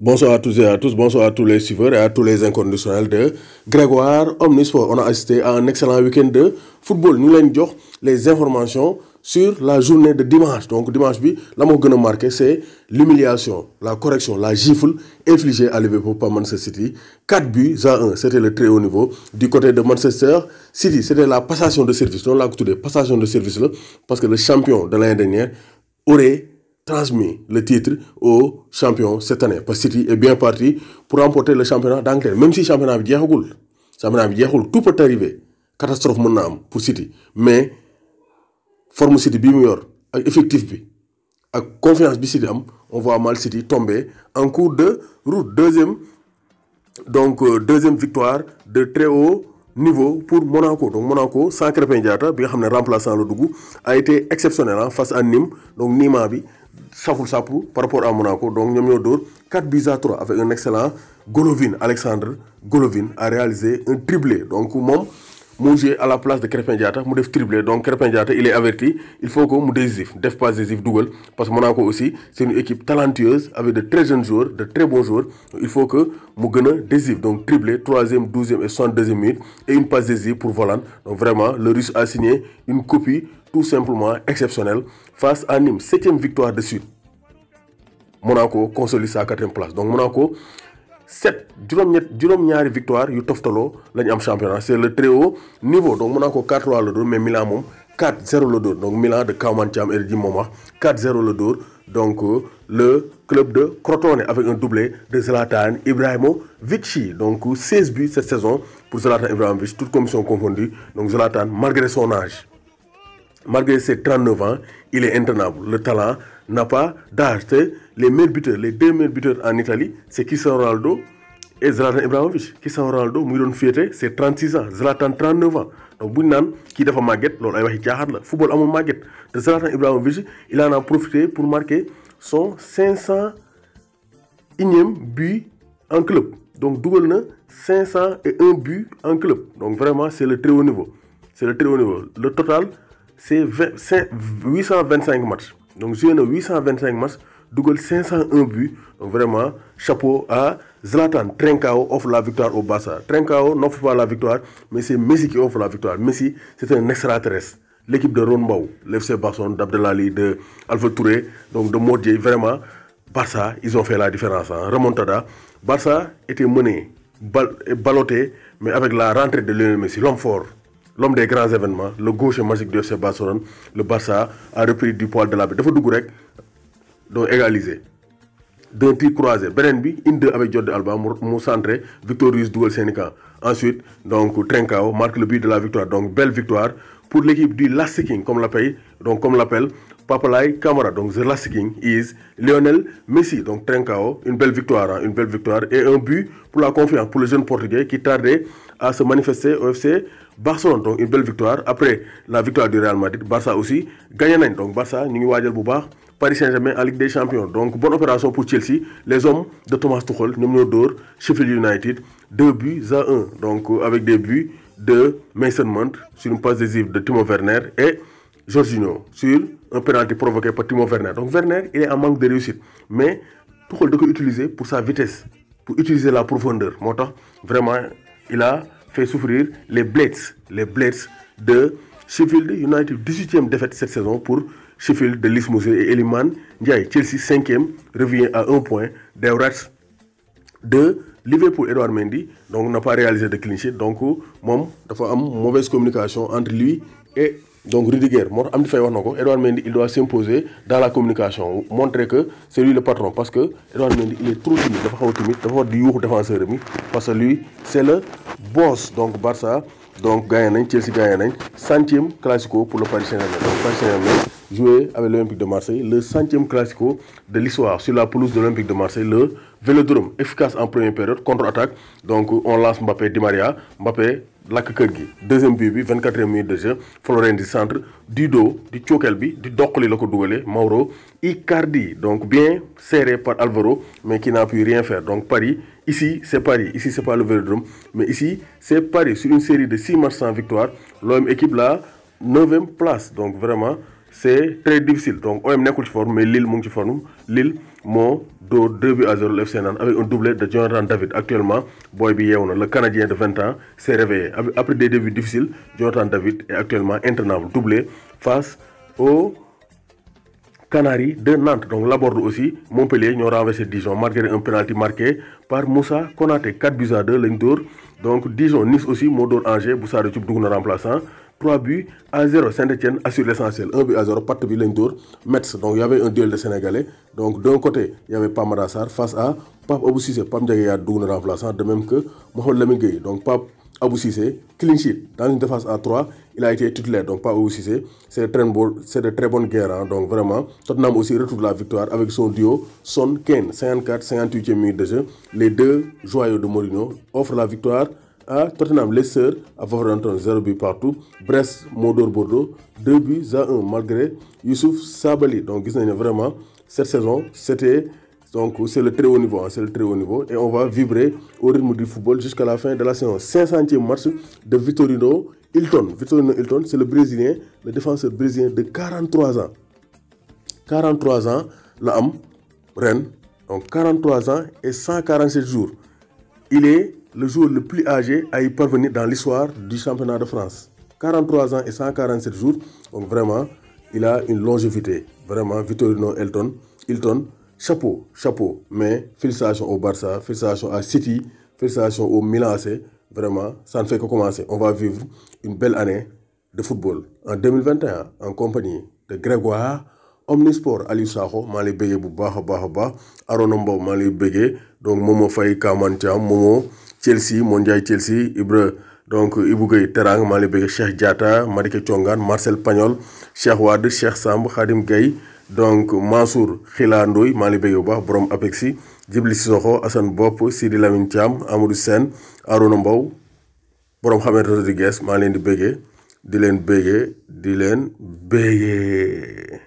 Bonsoir à tous et à tous, bonsoir à tous les suiveurs et à tous les inconditionnels de Grégoire Omnisport. On a assisté à un excellent week-end de football. Nous avons les informations sur la journée de dimanche. Donc dimanche, la mot que marqué, c'est l'humiliation, la correction, la gifle infligée à Liverpool par Manchester City. 4 buts à 1, c'était le très haut niveau. Du côté de Manchester City, c'était la passation de service. On l'a écouté, passation de service là, parce que le champion de l'année dernière aurait transmis le titre au champion cette année. Parce que City est bien parti pour remporter le championnat d'Angleterre. Même si le championnat est tout peut arriver. Catastrophe pour City. Mais forme City bi mu yor ak effectif bi ak confiance bi City am, on voit mal City tomber en cours de route. Deuxième victoire de très haut niveau pour Monaco. Donc Monaco sans Krépin Diatta bi nga xamné remplaçant le Dougou a été exceptionnel face à Nîmes. Donc Nîmes bi saful sapou par rapport à Monaco. Donc ñom ñoo door 4 buts à 3 avec un excellent Golovin. Alexandre Golovin a réalisé un triplé. Donc mom Moujé à la place de Krépin Diatta, mu def triplé. Donc Krépin Diatta, il est averti, il faut que mu décisif, def pas décisif double, parce que Monaco aussi, c'est une équipe talentueuse avec de très jeunes joueurs, de très bons joueurs. Il faut que mu gëna décisif. Donc triplé, 3e, 12e et 72e minute et une passe décisive pour Voland. Donc vraiment, le Russe a signé une copie tout simplement exceptionnelle face à Nîmes. 7e victoire de suite. Monaco consolide sa 4e place. Donc Monaco 7 juróom-ñaari victoire yu toftalo lañ am championnat, c'est le très haut niveau. Donc Monaco 4-3 le door, mais Milan mom 4-0 le door. Donc Milan de Kauman Thiam et Jim Momar 4-0 le door. Donc le club de Crotone avec un doublé de Zlatan Ibrahimovic. Donc 16 buts cette saison pour Zlatan Ibrahimovic, toutes commissions confondues. Donc Zlatan, malgré son âge, malgré ses 39 ans, il est intenable. Le talent n'a pas d'âge. Les meilleurs buteurs, les 2 meilleurs buteurs en Italie, c'est Cristiano Ronaldo et Zlatan Ibrahimovic. Cristiano Ronaldo, mu doon fété, c'est 36 ans. Zlatan 39 ans. Donc buñ nan ki dafa maguette, lolu ay waxi caaxaat la. Football amul maguette. De Zlatan Ibrahimovic, il en a profité pour marquer son 501e but en club. Donc double na 501 buts en club. Donc vraiment, c'est le très haut niveau. C'est le très haut niveau. Le total, c'est 825 matchs. Donc j'ai 825 matchs, double 501 buts. Donc vraiment, chapeau à Zlatan. Trincao offre la victoire au Barça. Trincao n'offre pas la victoire, mais c'est Messi qui offre la victoire. Messi, c'est un extraterrestre. L'équipe de Ron Bao, l'FC Barcelone, d'Abdelali, de Alpha Touré, donc de Modier, vraiment, Barça, ils ont fait la différence. Hein. Remontada. Barça était mené, ballotté, mais avec la rentrée de Lionel Messi, l'homme fort. L'homme des grands événements, le gauche magique de FC Barcelone, le Barça a repris du poil de la bête. Il faut donc égaliser. D'un tir croisé, Benenbi, une 2 avec Jordi Alba, mon centré, victorieuse duel Sénégal. Ensuite, donc Trincao marque le but de la victoire. Donc belle victoire pour l'équipe du Last King, comme l'appelle Papalay Camara. Donc the Last King is Lionel Messi. Donc Trincao, une belle victoire et un but pour la confiance pour le jeune Portugais qui tardait à se manifester au FC Barcelone. Donc une belle victoire. Après la victoire du Real Madrid, Barça aussi gagné. Donc Barça, nous avons Paris Saint-Germain en Ligue des Champions. Donc bonne opération pour Chelsea. Les hommes de Thomas Tuchel, nous d'or, Sheffield United, 2 buts à 1. Donc avec des buts de Mason Mount sur une passe décisive de Timo Werner et Jorginho sur un penalty provoqué par Timo Werner. Donc Werner, il est en manque de réussite. Mais Tuchel doit l'utiliser pour sa vitesse, pour utiliser la profondeur. Vraiment, il a fait souffrir les Blades de Sheffield United. 18e défaite cette saison pour Sheffield de Lys Mousset et Eliman Ndiaye. Chelsea 5e revient à 1 point des Reds de Liverpool. Edouard Mendy donc n'a pas réalisé de clean sheet. Donc mom dafa am mauvaise communication entre lui et donc Rudiger. Edouard Mendy, il doit s'imposer dans la communication, montrer que c'est lui le patron, parce que Edouard Mendy, il est trop timide, il est timide, il est du défenseur, parce que lui c'est le boss. Donc Barça donc gagné, Chelsea gagné, 100e classico pour le Paris Saint-Germain. Donc Paris Saint-Germain joué avec l'Olympique de Marseille, le 100e classico de l'histoire sur la pelouse de l'Olympique de Marseille, le Vélodrome, efficace en première période, contre-attaque. Donc on lance Mbappé, Di Maria, Mbappé, Lakkergi. Deuxième but, 24e minute de jeu, Florenzi centre, du dos, du Tchokelbi, du Dokoli Lokodouele, Mauro, Icardi. Donc bien serré par Alvaro, mais qui n'a pu rien faire. Donc Paris, ici c'est Paris, ici c'est pas le Vélodrome, mais ici c'est Paris. Sur une série de 6 matchs sans victoire, l'OM équipe la 9e place. Donc vraiment, c'est très difficile. Donc OM n'est pas en forme, mais Lille est en forme. Lille moo dóor 2-0 le FC Nantes avec un doublé de Jonathan David. Actuellement boy bi yeewu na, le Canadien de 20 ans s'est réveillé après des débuts difficiles. Jonathan David est actuellement intenable, doublé face au Canaries de Nantes. Donc Laborde aussi, Montpellier ñoo renversé Dijon malgré un penalty marqué par Moussa Konaté. 4-2 lañ dóor. Donc Dijon, Nice aussi moo dóor Angers bu Sadio Thioub dugg na remplaçant. 3-0, Saint-Etienne assure l'essentiel. 1-0, Pat bi lañ dóor Metz. Donc il y avait un duel de Sénégalais. Donc d'un côté, il y avait Pape Matar Sarr face à Pape Abou Cissé. Pape Ndiaye Yade dugg na remplaçant, de même que Mohamed Lamine Gueye. Donc Pape Abou Cissé, clean sheet. Dans une défense à 3, il a été titulaire. Donc Pape Abou Cissé, c'est de très bonnes guerres. Hein. Donc vraiment, Tottenham aussi retrouve la victoire avec son duo Son Kane. 54-58e minute de jeu. Les deux joyaux de Mourinho offrent la victoire à Tottenham. Leicester à Wolverhampton 0 but partout. Brest Modor Bordeaux 2-1 malgré Youssouf Sabaly. Donc vraiment cette saison c'est le très haut niveau, hein, c'est le très haut niveau et on va vibrer au rythme du football jusqu'à la fin de la saison. 500e match de Vitorino Hilton. Vitorino Hilton, c'est le Brésilien, le défenseur brésilien de 43 ans. 43 ans la am ren, donc 43 ans et 147 jours. Il est le joueur le plus âgé à y parvenir dans l'histoire du championnat de France. 43 ans et 147 jours. Donc vraiment, il a une longévité. Vraiment, Vitorino Hilton, chapeau. Mais félicitations au Barça, félicitations à City, félicitations au Milan AC. Vraiment, ça ne fait que commencer. On va vivre une belle année de football en 2021 en compagnie de Grégoire, Omnisport, Aliou Sakho, maa lay bëggee bu baax a baax. Arona Mbow maa lay bëggee. Donc Momo Faye Kaman Thiam, Momo Chelsea, Mondial Chelsea, donc Ibou Gueye Terang, maa lay bëggee. Cheikh Diatta, Madické Thiongan, Marcel Pagnol, Cheikh Wade, Cheikh Samb, Khadim Gueye, donc Mansour Khila Ndoye, maa lay bëggee bu baax, borom Apexi, Djibli Sissoko, Assane Bopp, Sidi Lamine Thiam, Amadou Sène, Arona Mbow, borom Khamed Rodriguez, maa leen di bëggee, di leen bëggee.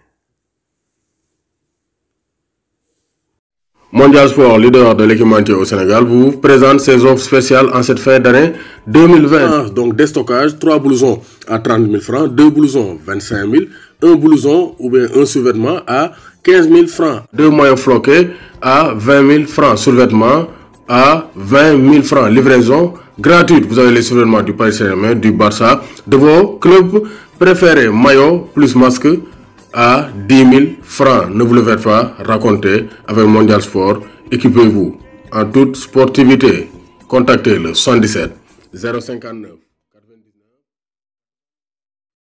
Mondial Sport, leader de l'équipementier au Sénégal, vous présente ses offres spéciales en cette fin d'année 2020. Donc déstockage, 3 blousons à 30 000 francs, 2 blousons 25 000, 1 blouson ou bien un sous-vêtement à 15 000 francs, 2 maillots floqués à 20 000 francs, sous-vêtements à 20 000 francs, livraison gratuite. Vous avez les sous-vêtements du Paris Saint-Germain, du Barça, de vos clubs préférés, maillot plus masque à 10 000 francs. Ne vous le faites pas raconter avec Mondial Sport. Équipez-vous en toute sportivité. Contactez le 77 059.